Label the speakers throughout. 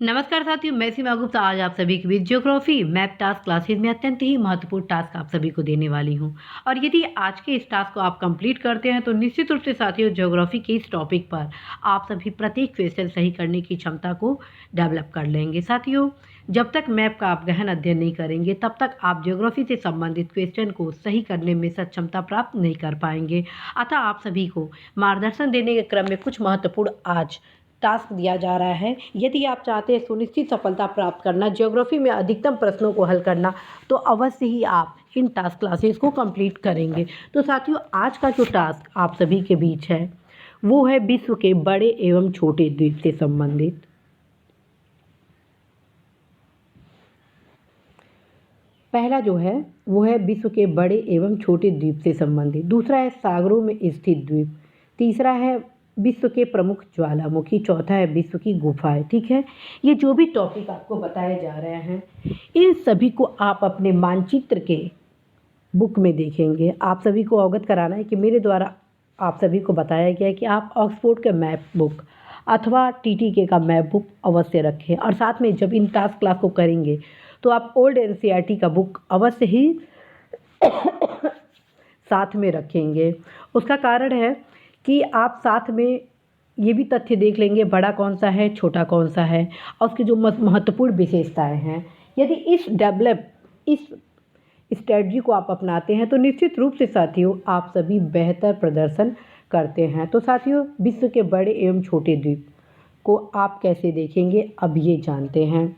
Speaker 1: नमस्कार साथियों, मैं सीमा गुप्ता आज आप सभी के बीच ज्योग्राफी मैप टास्क क्लासेज में अत्यंत ही महत्वपूर्ण टास्क आप सभी को देने वाली हूं। और यदि आज के इस टास्क को आप कंप्लीट करते हैं तो निश्चित रूप से साथियों ज्योग्राफी के इस टॉपिक पर आप सभी प्रत्येक क्वेश्चन सही करने की क्षमता को डेवलप कर लेंगे। साथियों, जब तक मैप का आप गहन अध्ययन नहीं करेंगे तब तक आप ज्योग्राफी से संबंधित क्वेश्चन को सही करने में सक्षमता प्राप्त नहीं कर पाएंगे। अतः आप सभी को मार्गदर्शन देने के क्रम में कुछ महत्वपूर्ण आज टास्क दिया जा रहा है। यदि आप चाहते हैं सुनिश्चित सफलता प्राप्त करना, ज्योग्राफी में अधिकतम प्रश्नों को हल करना, तो अवश्य ही आप इन टास्क क्लासेस को कंप्लीट करेंगे। तो साथियों, आज का जो टास्क आप सभी के बीच है वो है विश्व के बड़े एवं छोटे द्वीप से संबंधित। पहला जो है वो है विश्व के बड़े एवं छोटे द्वीप से संबंधित। दूसरा है सागरों में स्थित द्वीप। तीसरा है विश्व के प्रमुख ज्वालामुखी। चौथा है विश्व की गुफाएं। ठीक है, ये जो भी टॉपिक आपको बताए जा रहे हैं इन सभी को आप अपने मानचित्र के बुक में देखेंगे। आप सभी को अवगत कराना है कि मेरे द्वारा आप सभी को बताया गया है कि आप ऑक्सफोर्ड के मैप बुक अथवा टीटीके का मैप बुक अवश्य रखें। और साथ में जब इन टास्क क्लास को करेंगे तो आप ओल्ड एनसीईआरटी का बुक अवश्य ही साथ में रखेंगे। उसका कारण है कि आप साथ में ये भी तथ्य देख लेंगे बड़ा कौन सा है, छोटा कौन सा है और उसकी जो महत्वपूर्ण विशेषताएं हैं। यदि इस स्ट्रेटजी को आप अपनाते हैं तो निश्चित रूप से साथियों आप सभी बेहतर प्रदर्शन करते हैं। तो साथियों, विश्व के बड़े एवं छोटे द्वीप को आप कैसे देखेंगे अब ये जानते हैं।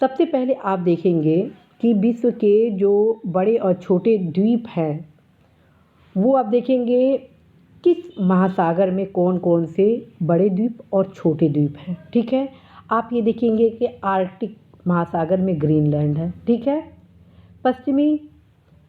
Speaker 1: सबसे पहले आप देखेंगे कि विश्व के जो बड़े और छोटे द्वीप हैं वो आप देखेंगे किस महासागर में कौन कौन से बड़े द्वीप और छोटे द्वीप हैं। ठीक है, आप ये देखेंगे कि आर्कटिक महासागर में ग्रीनलैंड है। ठीक है, पश्चिमी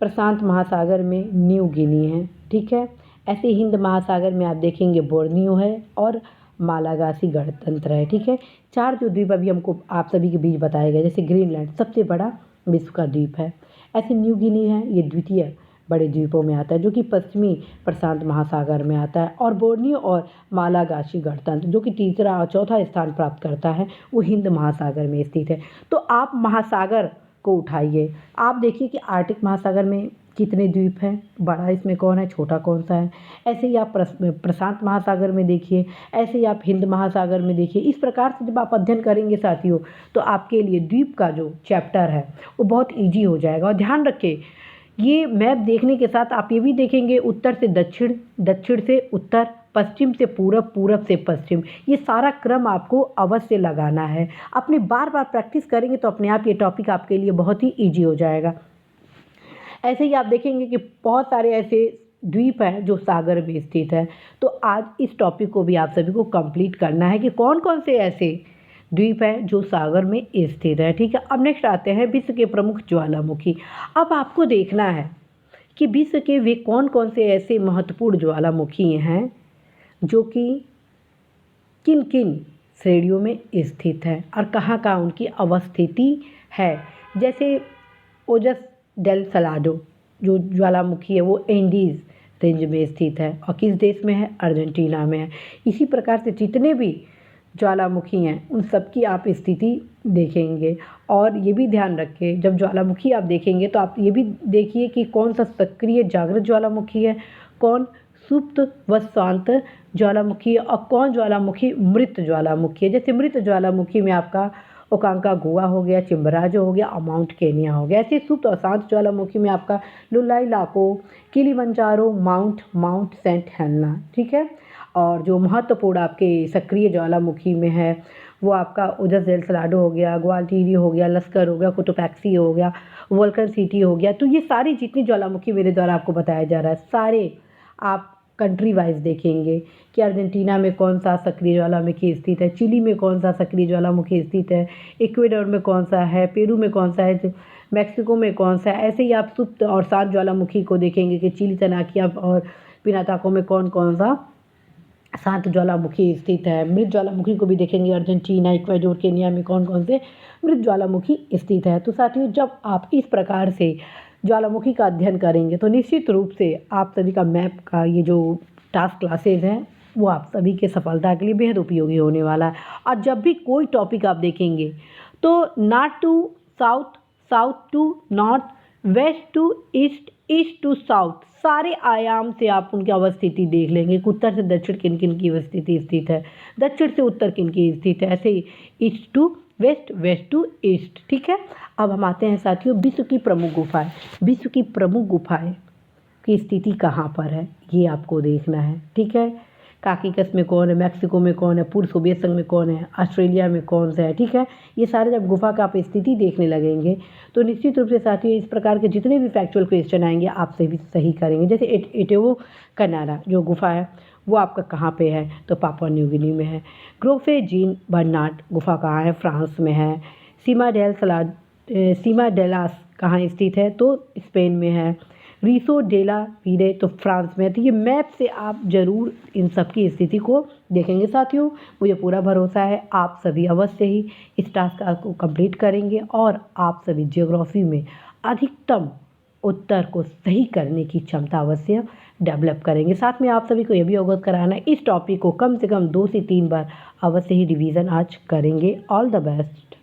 Speaker 1: प्रशांत महासागर में न्यू गिनी है। ठीक है, ऐसे हिंद महासागर में आप देखेंगे बोर्नियो है और मालागासी गणतंत्र है। ठीक है, चार जो द्वीप अभी हमको आप सभी के बीच बताए गए, जैसे ग्रीनलैंड सबसे बड़ा विश्व का द्वीप है। ऐसे न्यू गिनी है, ये द्वितीय बड़े द्वीपों में आता है जो कि पश्चिमी प्रशांत महासागर में आता है। और बोर्नियो और मालागासी गणतंत्र जो कि तीसरा और चौथा स्थान प्राप्त करता है वो हिंद महासागर में स्थित है। तो आप महासागर को उठाइए, आप देखिए कि आर्कटिक महासागर में कितने द्वीप हैं, बड़ा इसमें कौन है, छोटा कौन सा है। ऐसे ही आप प्रशांत महासागर में देखिए, ऐसे ही आप हिंद महासागर में देखिए। इस प्रकार से जब आप अध्ययन करेंगे साथियों तो आपके लिए द्वीप का जो चैप्टर है वो बहुत ईजी हो जाएगा। और ध्यान रखें, ये मैप देखने के साथ आप ये भी देखेंगे उत्तर से दक्षिण, दक्षिण से उत्तर, पश्चिम से पूरब, पूरब से पश्चिम। ये सारा क्रम आपको अवश्य लगाना है। अपने बार बार प्रैक्टिस करेंगे तो अपने आप ये टॉपिक आपके लिए बहुत ही ईजी हो जाएगा। ऐसे ही आप देखेंगे कि बहुत सारे ऐसे द्वीप हैं जो सागर में स्थित है। तो आज इस टॉपिक को भी आप सभी को कंप्लीट करना है कि कौन कौन से ऐसे द्वीप हैं जो सागर में स्थित है। ठीक है, अब नेक्स्ट आते हैं विश्व के प्रमुख ज्वालामुखी। अब आपको देखना है कि विश्व के वे कौन कौन से ऐसे महत्वपूर्ण ज्वालामुखी हैं जो कि किन किन श्रेणियों में स्थित है और कहाँ कहाँ उनकी अवस्थिति है। जैसे ओजस डेल सलाडो जो ज्वालामुखी है वो एंडीज रेंज में स्थित है और किस देश में है, अर्जेंटीना में है। इसी प्रकार से जितने भी ज्वालामुखी हैं उन सब की आप स्थिति देखेंगे। और ये भी ध्यान रखें, जब ज्वालामुखी आप देखेंगे तो आप ये भी देखिए कि कौन सा सक्रिय जागृत ज्वालामुखी है, कौन सुप्त व शांत ज्वालामुखी है और कौन ज्वालामुखी मृत ज्वालामुखी है। जैसे मृत ज्वालामुखी में आपका ओकांकागुआ हो गया, चिम्बराजो हो गया और माउंट केनिया हो गया। ऐसे सुप्त और शांत ज्वालामुखी में आपका लुलाई लाको, किलिमंजारो, माउंट सेंट हेलेना। ठीक है, और जो महत्वपूर्ण आपके सक्रिय ज्वालामुखी में है वो आपका ओजस डेल सलाडो हो गया, ग्वाल्टीरी हो गया, लस्कर हो गया, कोटोपैक्सी हो गया, वोल्कन सिटी हो गया। तो ये सारी जितनी ज्वालामुखी मेरे द्वारा आपको बताया जा रहा है सारे आप कंट्री वाइज देखेंगे कि अर्जेंटीना में कौन सा सक्रिय ज्वालामुखी स्थित है, चिली में कौन सा सक्रिय ज्वालामुखी स्थित है, इक्वेडोर में कौन सा है, पेरू में कौन सा है, मैक्सिको में कौन सा है। ऐसे ही आप सुप्त और शांत ज्वालामुखी को देखेंगे कि चिली, तनाकिया और पिनाताको में कौन कौन सा शांत ज्वालामुखी स्थित है। मृत ज्वालामुखी को भी देखेंगे, अर्जेंटीना, इक्वाडोर, केनिया में कौन कौन से मृत ज्वालामुखी स्थित है। तो साथियों, जब आप इस प्रकार से ज्वालामुखी का अध्ययन करेंगे तो निश्चित रूप से आप सभी का मैप का ये जो टास्क क्लासेज हैं वो आप सभी के सफलता के लिए बेहद उपयोगी होने वाला है। और जब भी कोई टॉपिक आप देखेंगे तो north to south, south to north, west to east, east to south, सारे आयाम से आप उनकी अवस्थिति देख लेंगे कि उत्तर से दक्षिण किन किन की अवस्थिति स्थित है, दक्षिण से उत्तर किन की स्थित है, ऐसे ही east to west, west to east. ठीक है, अब हम आते हैं साथियों विश्व की प्रमुख गुफाएं। विश्व की प्रमुख गुफाएं की स्थिति कहाँ पर है ये आपको देखना है। ठीक है, काकीकस में कौन है, मैक्सिको में कौन है, पूर्व सोवियत संघ में कौन है, ऑस्ट्रेलिया में कौन सा है। ठीक है, ये सारे जब गुफा का आप स्थिति देखने लगेंगे तो निश्चित रूप से साथियों इस प्रकार के जितने भी फैक्चुअल क्वेश्चन आएंगे आप सही सही करेंगे। जैसे इटेवो कनाडा जो गुफा है वो आपका कहाँ पे है, तो पापुआ न्यू गिनी में है। ग्रोफे जीन बर्नार्ड गुफा कहाँ है, फ्रांस में है। सीमा डेलास कहाँ स्थित है, तो स्पेन में है। रिसो डेला वीरे तो फ्रांस में है। तो ये मैप से आप ज़रूर इन सब की स्थिति को देखेंगे साथियों। मुझे पूरा भरोसा है आप सभी अवश्य ही इस टास्क को कंप्लीट करेंगे और आप सभी ज्योग्राफी में अधिकतम उत्तर को सही करने की क्षमता अवश्य डेवलप करेंगे। साथ में आप सभी को यह भी अवगत कराना है इस टॉपिक को कम से कम 2 से 3 बार अवश्य ही रिवीजन आज करेंगे। All the best.